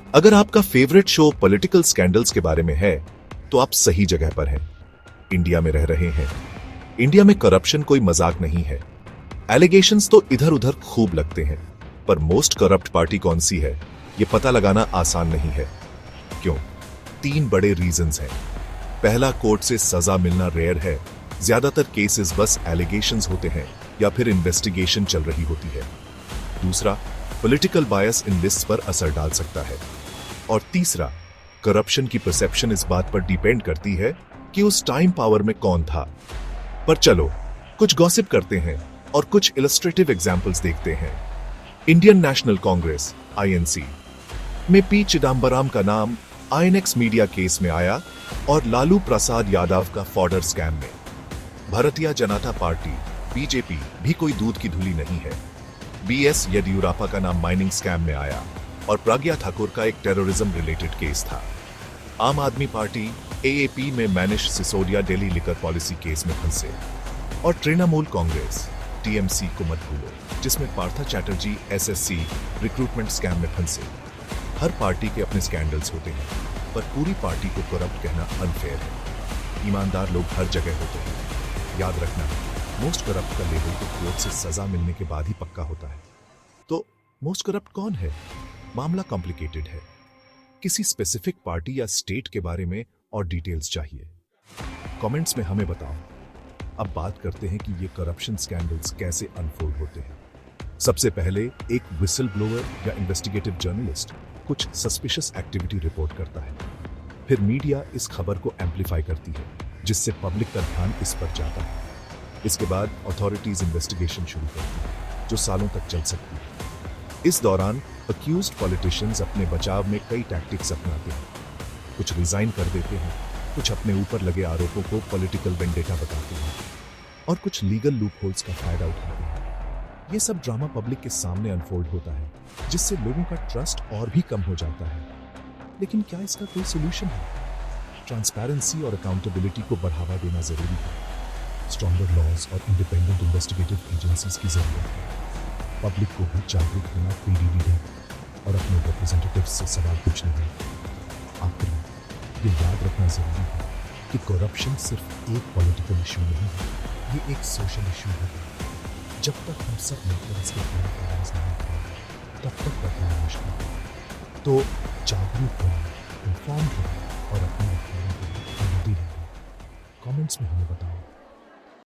अगर आपका favourite show political scandals के बारे में है तो आप सही जगह पर हैं। इंडिया में रह रहे हैं। इंडिया में करप्शन कोई मजाक नहीं है। एलिगेशंस तो इधर उधर खूब लगते हैं, पर मोस्ट करप्ट पार्टी कौन सी है यह पता लगाना आसान नहीं है। क्यों? 3 बड़े रीजंस हैं। पहला, कोर्ट से सजा मिलना रेयर है। ज्यादातर केसेस बस एलिगेशंस होते हैं या फिर इन्वेस्टिगेशन चल रही होती है। दूसरा, पॉलिटिकल बायस इन लिस्ट पर असर डाल सकता है। और तीसरा, करप्शन की परसेप्शन इस बात पर डिपेंड करती है कि उस टाइम पावर में कौन था। पर चलो कुछ गॉसिप करते हैं और कुछ इलस्ट्रेटिव एग्जाम्पल्स देखते हैं। इंडियन नेशनल कांग्रेस (INC) में पी चिदम्बरम का नाम INX मीडिया केस में आया और लालू प्रसाद यादव का फॉर्डर स्कैम में। भारतीय जनता पार्टी (BJP) भी कोई दूध की धुली नहीं है। BS येदियुरप्पा का नाम माइनिंग स्कैम में आया और प्रज्ञा ठाकुर का एक टेररिज्म रिलेटेड केस था। आम आदमी पार्टी AAP में मैनिश Sisodia Delhi liquor policy case में फंसे। और तृणमूल कांग्रेस TMC को मत भूलो, जिसमें Partha Chatterjee SSC recruitment scam में फंसे। हर पार्टी के अपने स्कैंडल्स होते हैं, पर पूरी पार्टी को करप्ट कहना अनफेयर है। ईमानदार लोग हर जगह होते हैं। याद रखना, मोस्ट करप्ट का लेवल तो कोर्ट से सजा मिलने के बाद ही पक्का होता है। तो मोस्ट करप्ट कौन है? मामला कॉम्प्लिकेटेड है। किसी स्पेसिफिक पार्टी या स्टेट के बारे में और डिटेल्स चाहिए? कमेंट्स में हमें बताओ। अब बात करते हैं कि ये करप्शन स्कैंडल्स कैसे अनफोल्ड होते हैं। सबसे पहले एक विसल ब्लोअर या इन्वेस्टिगेटिव जर्नलिस्ट कुछ सस्पिशियस एक्टिविटी रिपोर्ट करता है। फिर मीडिया इस खबर को एम्पलीफाई करती है, जिससे पब्लिक का ध्यान इस पर जाता है। इसके बाद अथॉरिटीज इन्वेस्टिगेशन शुरू करती है, जो सालों तक चल सकती है। इस दौरान अक्यूज्ड पॉलिटिशियंस अपने बचाव में कई टैक्टिक्स अपनाते हैं। कुछ रिजाइन कर देते हैं, कुछ अपने ऊपर लगे आरोपों को पॉलिटिकल वेंडेटा बताते हैं और कुछ लीगल लूपहोल्स का फायदा उठाते हैं। ये सब ड्रामा पब्लिक के सामने अनफोल्ड होता है, जिससे लोगों का ट्रस्ट और भी कम हो जाता है। लेकिन क्या इसका कोई सोल्यूशन है? ट्रांसपेरेंसी और अकाउंटेबिलिटी को बढ़ावा देना जरूरी है। स्ट्रॉन्गर लॉज और इंडिपेंडेंट इन्वेस्टिगेटिव एजेंसीज की जरूरत है। पब्लिक को भी जागरूक होना, पीडी रीडिंग और अपने रिप्रेजेंटेटिव से सवाल पूछने हैं। आखिर में ये याद रखना जरूरी है कि करप्शन सिर्फ एक पॉलिटिकल इशू नहीं है, ये एक सोशल इशू है। जब तक हम सब मिलकर इसके खिलाफ आवाज नहीं उठाएंगे, तब तक बदलाव मुश्किल है। तो जागरूक रहें, इन्फॉर्म्ड रहें और अपने अधिकारों को खरीदी रहें। कमेंट्स में हमें बताओ।